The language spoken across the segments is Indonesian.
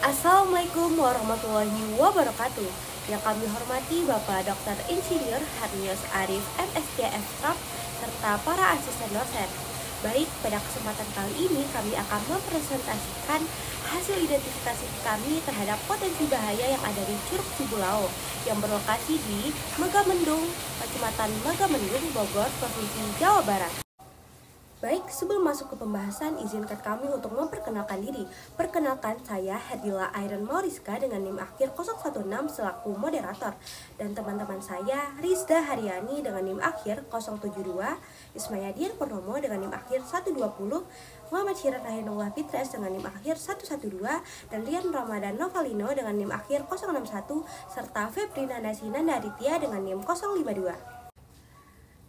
Assalamualaikum warahmatullahi wabarakatuh. Yang kami hormati Bapak Dr. Insinyur Harnius Arif MSc Fkap serta para asisten dosen. Baik, pada kesempatan kali ini kami akan mempresentasikan hasil identifikasi kami terhadap potensi bahaya yang ada di Curug Cibulau yang berlokasi di Megamendung, Kecamatan Megamendung, Bogor, Provinsi Jawa Barat. Baik, sebelum masuk ke pembahasan, izinkan kami untuk memperkenalkan diri. Perkenalkan, saya Herdila Iron Mauriska dengan NIM akhir 016 selaku moderator. Dan teman-teman saya, Rizda Haryani dengan NIM akhir 072, Ismayadian Purnomo dengan NIM akhir 120, Muhammad Syirat Rahinullah Fitres dengan NIM akhir 112, dan Rian Ramadan Novalino dengan NIM akhir 061, serta Febrina Nasina Aditya dengan NIM 052.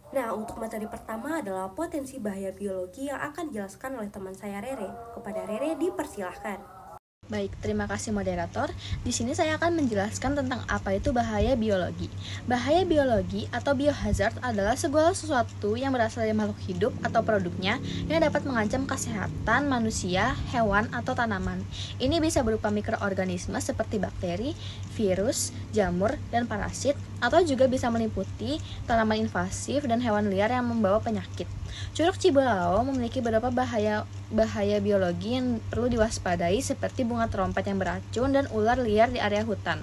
Nah, untuk materi pertama adalah potensi bahaya biologi yang akan dijelaskan oleh teman saya Rere. Kepada Rere dipersilahkan. Baik, terima kasih moderator. Di sini saya akan menjelaskan tentang apa itu bahaya biologi. Bahaya biologi atau biohazard adalah segala sesuatu yang berasal dari makhluk hidup atau produknya yang dapat mengancam kesehatan manusia, hewan, atau tanaman. Ini bisa berupa mikroorganisme seperti bakteri, virus, jamur, dan parasit, atau juga bisa meliputi tanaman invasif dan hewan liar yang membawa penyakit. Curug Cibulau memiliki beberapa bahaya biologi yang perlu diwaspadai seperti bunga trompet yang beracun dan ular liar di area hutan.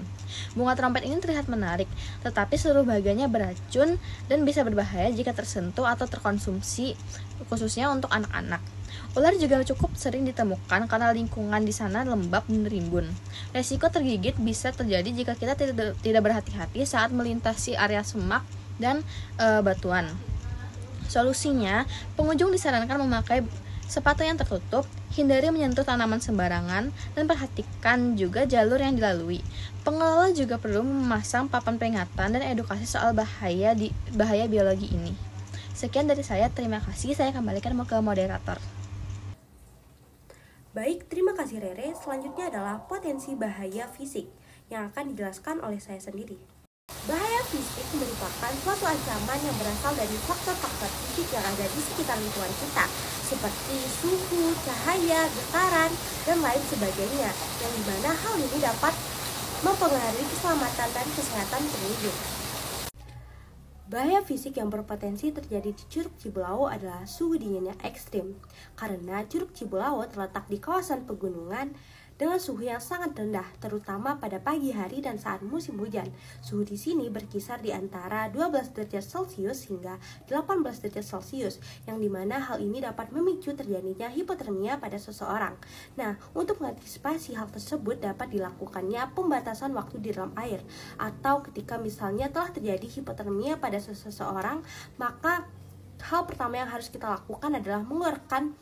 Bunga trompet ini terlihat menarik, tetapi seluruh bagiannya beracun dan bisa berbahaya jika tersentuh atau terkonsumsi, khususnya untuk anak-anak. Ular juga cukup sering ditemukan karena lingkungan di sana lembab dan rimbun. Resiko tergigit bisa terjadi jika kita tidak berhati-hati saat melintasi area semak dan batuan. Solusinya, pengunjung disarankan memakai sepatu yang tertutup, hindari menyentuh tanaman sembarangan, dan perhatikan juga jalur yang dilalui. Pengelola juga perlu memasang papan peringatan dan edukasi soal bahaya biologi ini. Sekian dari saya, terima kasih. Saya kembalikan ke moderator. Baik, terima kasih Rere. Selanjutnya adalah potensi bahaya fisik yang akan dijelaskan oleh saya sendiri. Bahaya fisik merupakan suatu ancaman yang berasal dari faktor-faktor fisik yang ada di sekitar lingkungan kita, seperti suhu, cahaya, getaran, dan lain sebagainya, yang dimana hal ini dapat mempengaruhi keselamatan dan kesehatan pengunjung. Bahaya fisik yang berpotensi terjadi di Curug Cibulau adalah suhu dingin yang ekstrim, karena Curug Cibulau terletak di kawasan pegunungan dengan suhu yang sangat rendah, terutama pada pagi hari dan saat musim hujan. Suhu di sini berkisar di antara 12 derajat Celcius hingga 18 derajat Celcius, yang dimana hal ini dapat memicu terjadinya hipotermia pada seseorang. Nah, untuk mengantisipasi hal tersebut dapat dilakukannya pembatasan waktu di dalam air, atau ketika misalnya telah terjadi hipotermia pada seseorang, maka hal pertama yang harus kita lakukan adalah mengeluarkan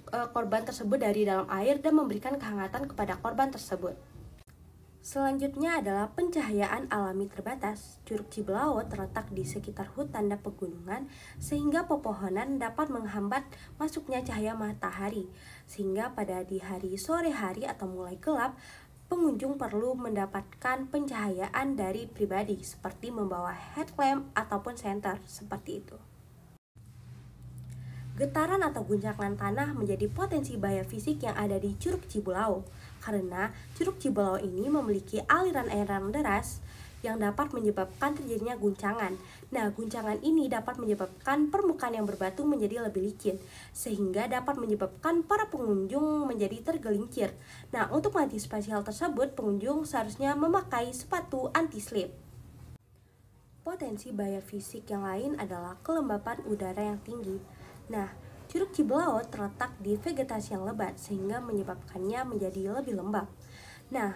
korban tersebut dari dalam air dan memberikan kehangatan kepada korban tersebut. Selanjutnya adalah pencahayaan alami terbatas. Curug Cibulau terletak di sekitar hutan dan pegunungan, sehingga pepohonan dapat menghambat masuknya cahaya matahari, sehingga pada di hari sore hari atau mulai gelap, pengunjung perlu mendapatkan pencahayaan dari pribadi seperti membawa headlamp ataupun senter seperti itu. Getaran atau guncangan tanah menjadi potensi bahaya fisik yang ada di Curug Cibulau, karena Curug Cibulau ini memiliki aliran air yang deras yang dapat menyebabkan terjadinya guncangan. Nah, guncangan ini dapat menyebabkan permukaan yang berbatu menjadi lebih licin, sehingga dapat menyebabkan para pengunjung menjadi tergelincir. Nah, untuk mengantisipasi hal tersebut, pengunjung seharusnya memakai sepatu anti-slip. Potensi bahaya fisik yang lain adalah kelembapan udara yang tinggi. Nah, Curug Cibulau terletak di vegetasi yang lebat sehingga menyebabkannya menjadi lebih lembab. Nah,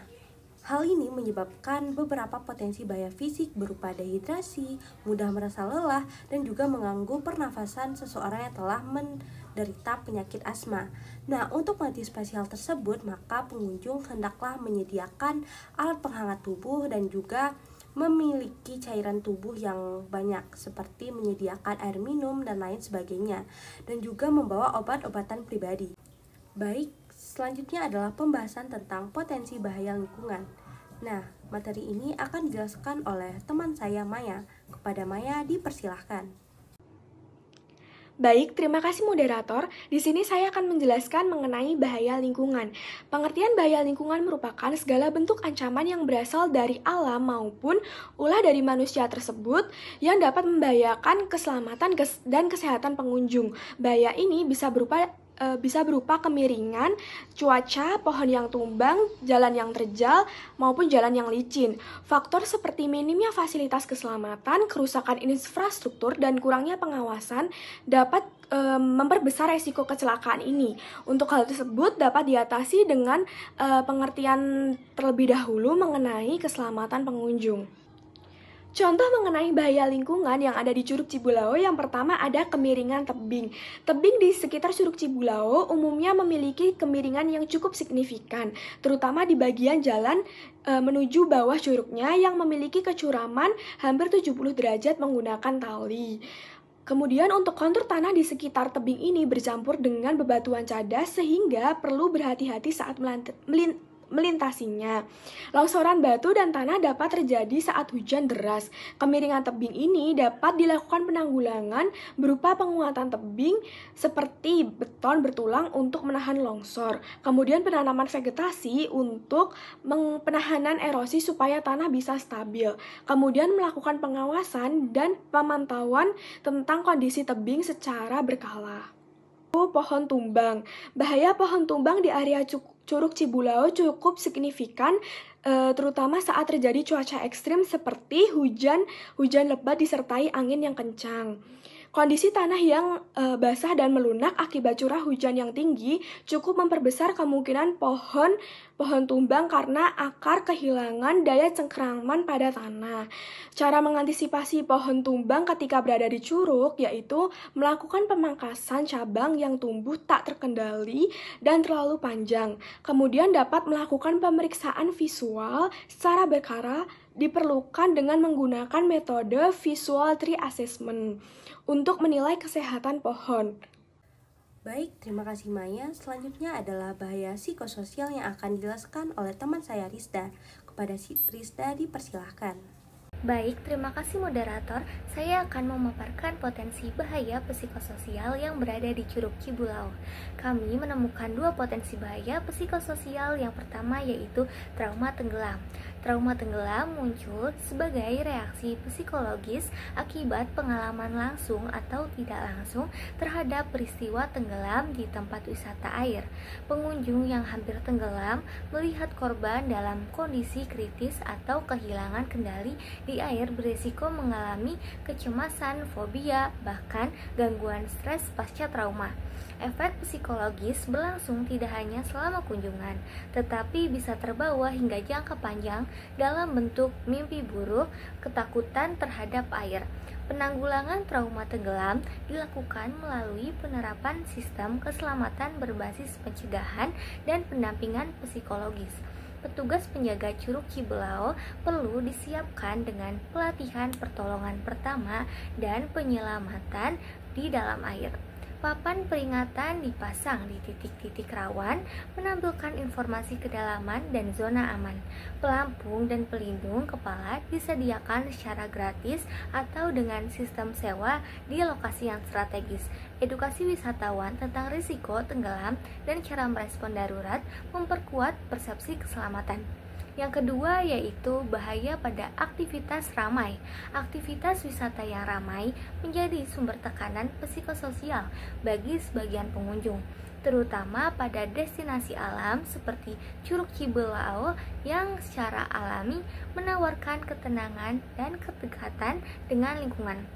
hal ini menyebabkan beberapa potensi bahaya fisik berupa dehidrasi, mudah merasa lelah, dan juga mengganggu pernafasan seseorang yang telah menderita penyakit asma. Nah, untuk mengantisipasi hal tersebut, maka pengunjung hendaklah menyediakan alat penghangat tubuh dan juga memiliki cairan tubuh yang banyak, seperti menyediakan air minum dan lain sebagainya, dan juga membawa obat-obatan pribadi. Baik, selanjutnya adalah pembahasan tentang potensi bahaya lingkungan. Nah, materi ini akan dijelaskan oleh teman saya Maya. Kepada Maya dipersilahkan. Baik, terima kasih moderator. Di sini saya akan menjelaskan mengenai bahaya lingkungan. Pengertian bahaya lingkungan merupakan segala bentuk ancaman yang berasal dari alam maupun ulah dari manusia tersebut yang dapat membahayakan keselamatan dan kesehatan pengunjung. Bahaya ini bisa berupa kemiringan, cuaca, pohon yang tumbang, jalan yang terjal, maupun jalan yang licin. Faktor seperti minimnya fasilitas keselamatan, kerusakan infrastruktur, dan kurangnya pengawasan dapat memperbesar resiko kecelakaan ini. Untuk hal tersebut dapat diatasi dengan pengertian terlebih dahulu mengenai keselamatan pengunjung. Contoh mengenai bahaya lingkungan yang ada di Curug Cibulau, yang pertama ada kemiringan tebing. Tebing di sekitar Curug Cibulau umumnya memiliki kemiringan yang cukup signifikan, terutama di bagian jalan menuju bawah curugnya yang memiliki kecuraman hampir 70 derajat menggunakan tali. Kemudian untuk kontur tanah di sekitar tebing ini bercampur dengan bebatuan cadas sehingga perlu berhati-hati saat melintasinya. Longsoran batu dan tanah dapat terjadi saat hujan deras. Kemiringan tebing ini dapat dilakukan penanggulangan berupa penguatan tebing seperti beton bertulang untuk menahan longsor. Kemudian penanaman vegetasi untuk penahanan erosi supaya tanah bisa stabil. Kemudian melakukan pengawasan dan pemantauan tentang kondisi tebing secara berkala. Pohon tumbang. Bahaya pohon tumbang di area Curug Cibulau cukup signifikan, terutama saat terjadi cuaca ekstrim seperti hujan lebat disertai angin yang kencang. Kondisi tanah yang basah dan melunak akibat curah hujan yang tinggi cukup memperbesar kemungkinan pohon tumbang karena akar kehilangan daya cengkraman pada tanah. Cara mengantisipasi pohon tumbang ketika berada di curug yaitu melakukan pemangkasan cabang yang tumbuh tak terkendali dan terlalu panjang. Kemudian dapat melakukan pemeriksaan visual secara berkala diperlukan dengan menggunakan metode visual tree assessment untuk menilai kesehatan pohon. Baik, terima kasih Maya. Selanjutnya adalah bahaya psikososial yang akan dijelaskan oleh teman saya Rizda. Kepada Rizda dipersilahkan. Baik, terima kasih moderator. Saya akan memaparkan potensi bahaya psikososial yang berada di Curug Cibulau. Kami menemukan dua potensi bahaya psikososial. Yang pertama yaitu trauma tenggelam. Trauma tenggelam muncul sebagai reaksi psikologis akibat pengalaman langsung atau tidak langsung terhadap peristiwa tenggelam di tempat wisata air. Pengunjung yang hampir tenggelam melihat korban dalam kondisi kritis atau kehilangan kendali di air berisiko mengalami kecemasan, fobia, bahkan gangguan stres pasca trauma. Efek psikologis berlangsung tidak hanya selama kunjungan, tetapi bisa terbawa hingga jangka panjang dalam bentuk mimpi buruk, ketakutan terhadap air. Penanggulangan trauma tenggelam dilakukan melalui penerapan sistem keselamatan berbasis pencegahan dan pendampingan psikologis. Petugas penjaga Curug Cibulau perlu disiapkan dengan pelatihan pertolongan pertama dan penyelamatan di dalam air. Papan peringatan dipasang di titik-titik rawan, menampilkan informasi kedalaman dan zona aman. Pelampung dan pelindung kepala disediakan secara gratis atau dengan sistem sewa di lokasi yang strategis. Edukasi wisatawan tentang risiko tenggelam dan cara merespon darurat memperkuat persepsi keselamatan. Yang kedua yaitu bahaya pada aktivitas ramai. Aktivitas wisata yang ramai menjadi sumber tekanan psikososial bagi sebagian pengunjung, terutama pada destinasi alam seperti Curug Cibulau yang secara alami menawarkan ketenangan dan kedekatan dengan lingkungan.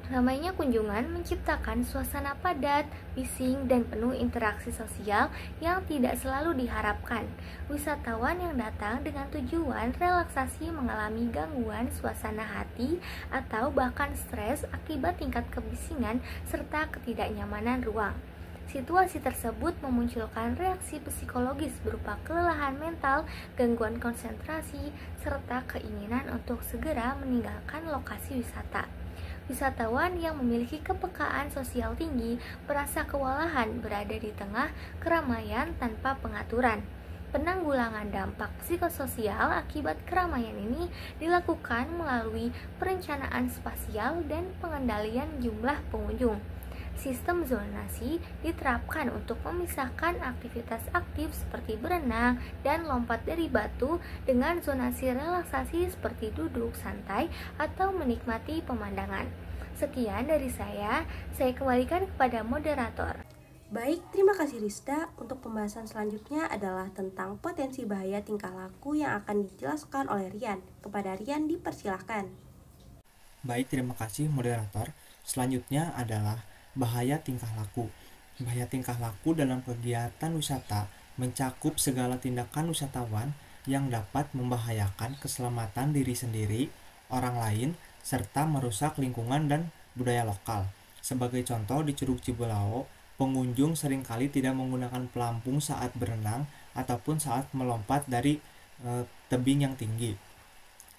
Ramainya kunjungan menciptakan suasana padat, bising, dan penuh interaksi sosial yang tidak selalu diharapkan. Wisatawan yang datang dengan tujuan relaksasi mengalami gangguan suasana hati atau bahkan stres akibat tingkat kebisingan serta ketidaknyamanan ruang. Situasi tersebut memunculkan reaksi psikologis berupa kelelahan mental, gangguan konsentrasi, serta keinginan untuk segera meninggalkan lokasi wisata. Wisatawan yang memiliki kepekaan sosial tinggi merasa kewalahan berada di tengah keramaian tanpa pengaturan. Penanggulangan dampak psikososial akibat keramaian ini dilakukan melalui perencanaan spasial dan pengendalian jumlah pengunjung. Sistem zonasi diterapkan untuk memisahkan aktivitas aktif seperti berenang dan lompat dari batu dengan zonasi relaksasi seperti duduk santai atau menikmati pemandangan. Sekian dari saya kembalikan kepada moderator. Baik, terima kasih Rizda. Untuk pembahasan selanjutnya adalah tentang potensi bahaya tingkah laku yang akan dijelaskan oleh Rian. Kepada Rian dipersilahkan. Baik, terima kasih moderator. Selanjutnya adalah bahaya tingkah laku. Bahaya tingkah laku dalam kegiatan wisata mencakup segala tindakan wisatawan yang dapat membahayakan keselamatan diri sendiri, orang lain, serta merusak lingkungan dan budaya lokal. Sebagai contoh, di Curug Cibulao, pengunjung seringkali tidak menggunakan pelampung saat berenang ataupun saat melompat dari tebing yang tinggi.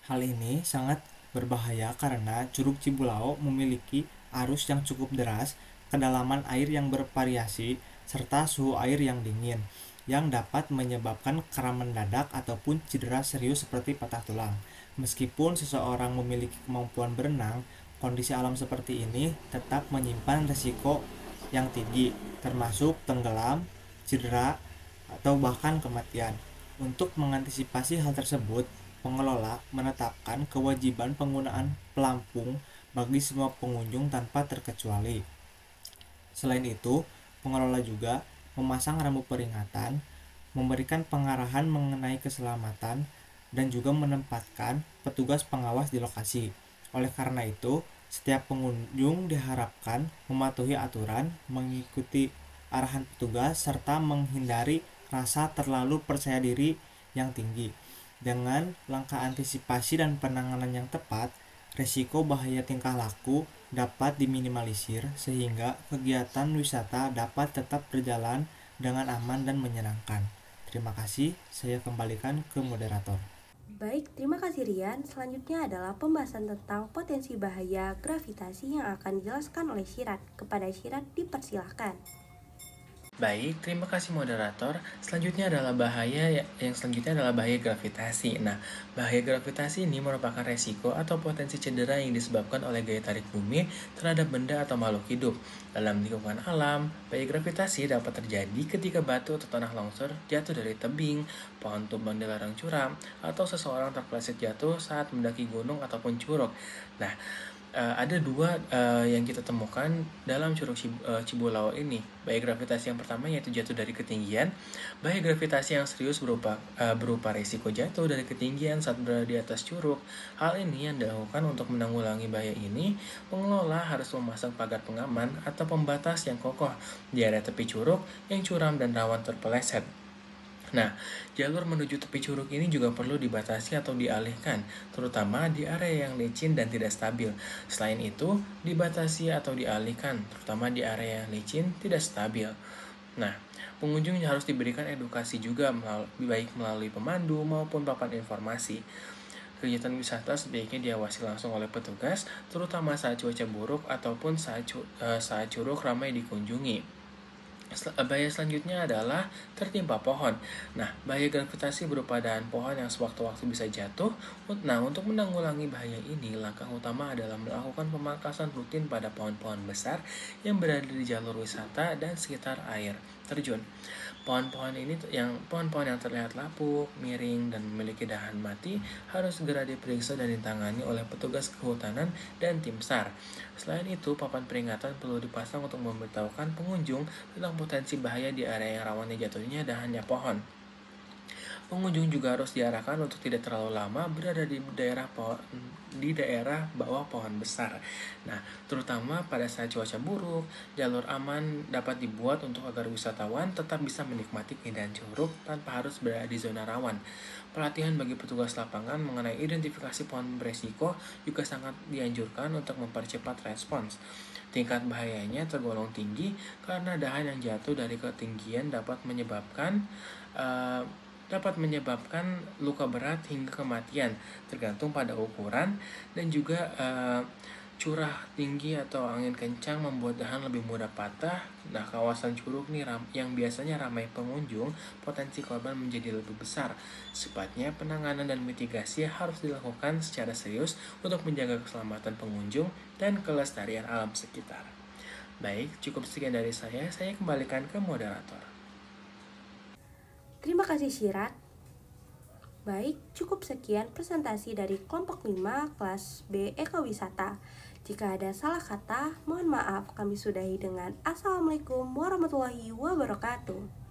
Hal ini sangat berbahaya karena Curug Cibulao memiliki arus yang cukup deras, kedalaman air yang bervariasi, serta suhu air yang dingin, yang dapat menyebabkan kram mendadak ataupun cedera serius seperti patah tulang. Meskipun seseorang memiliki kemampuan berenang, kondisi alam seperti ini tetap menyimpan risiko yang tinggi, termasuk tenggelam, cedera, atau bahkan kematian. Untuk mengantisipasi hal tersebut, pengelola menetapkan kewajiban penggunaan pelampung bagi semua pengunjung tanpa terkecuali. Selain itu, pengelola juga memasang rambu peringatan, memberikan pengarahan mengenai keselamatan, dan juga menempatkan petugas pengawas di lokasi. Oleh karena itu, setiap pengunjung diharapkan mematuhi aturan, mengikuti arahan petugas, serta menghindari rasa terlalu percaya diri yang tinggi. Dengan langkah antisipasi dan penanganan yang tepat, risiko bahaya tingkah laku dapat diminimalisir sehingga kegiatan wisata dapat tetap berjalan dengan aman dan menyenangkan. Terima kasih, saya kembalikan ke moderator. Baik, terima kasih Rian. Selanjutnya adalah pembahasan tentang potensi bahaya gravitasi yang akan dijelaskan oleh Syirat. Kepada Syirat dipersilahkan. Baik, terima kasih moderator. Selanjutnya adalah bahaya gravitasi. Nah, bahaya gravitasi ini merupakan resiko atau potensi cedera yang disebabkan oleh gaya tarik bumi terhadap benda atau makhluk hidup. Dalam lingkungan alam, bahaya gravitasi dapat terjadi ketika batu atau tanah longsor jatuh dari tebing, pohon tumbang di lereng curam, atau seseorang terpeleset jatuh saat mendaki gunung ataupun curug. Nah, ada dua yang kita temukan dalam Curug Cibulao ini. Bahaya gravitasi yang pertama yaitu jatuh dari ketinggian. Bahaya gravitasi yang serius berupa risiko jatuh dari ketinggian saat berada di atas curug. Hal ini yang dilakukan untuk menanggulangi bahaya ini, pengelola harus memasang pagar pengaman atau pembatas yang kokoh di area tepi curug yang curam dan rawan terpeleset. Nah, jalur menuju tepi curug ini juga perlu dibatasi atau dialihkan, terutama di area yang licin dan tidak stabil. Selain itu, dibatasi atau dialihkan, terutama di area yang licin tidak stabil. Nah, pengunjung harus diberikan edukasi juga baik melalui pemandu maupun papan informasi. Kegiatan wisata sebaiknya diawasi langsung oleh petugas, terutama saat cuaca buruk ataupun saat curug ramai dikunjungi. Bahaya selanjutnya adalah tertimpa pohon. Nah, bahaya gravitasi berupa dahan pohon yang sewaktu-waktu bisa jatuh. Nah, untuk menanggulangi bahaya ini, langkah utama adalah melakukan pemangkasan rutin pada pohon-pohon besar yang berada di jalur wisata dan sekitar air terjun. Pohon-pohon yang terlihat lapuk, miring, dan memiliki dahan mati harus segera diperiksa dan ditangani oleh petugas kehutanan dan tim SAR. Selain itu, papan peringatan perlu dipasang untuk memberitahukan pengunjung tentang potensi bahaya di area yang rawannya jatuhnya dahannya pohon. Pengunjung juga harus diarahkan untuk tidak terlalu lama berada di daerah bawah pohon besar. Nah, terutama pada saat cuaca buruk, jalur aman dapat dibuat untuk agar wisatawan tetap bisa menikmati keindahan curug tanpa harus berada di zona rawan. Pelatihan bagi petugas lapangan mengenai identifikasi pohon beresiko juga sangat dianjurkan untuk mempercepat respons. Tingkat bahayanya tergolong tinggi karena dahan yang jatuh dari ketinggian dapat menyebabkan luka berat hingga kematian, tergantung pada ukuran, dan juga curah tinggi atau angin kencang membuat dahan lebih mudah patah. Nah, kawasan curug nih yang biasanya ramai pengunjung, potensi korban menjadi lebih besar. Secepatnya penanganan dan mitigasi harus dilakukan secara serius untuk menjaga keselamatan pengunjung dan kelestarian alam sekitar. Baik, cukup sekian dari saya kembalikan ke moderator. Terima kasih Syirat. Baik, cukup sekian presentasi dari kelompok 5 kelas B Ekowisata. Jika ada salah kata, mohon maaf. Kami sudahi dengan Assalamualaikum warahmatullahi wabarakatuh.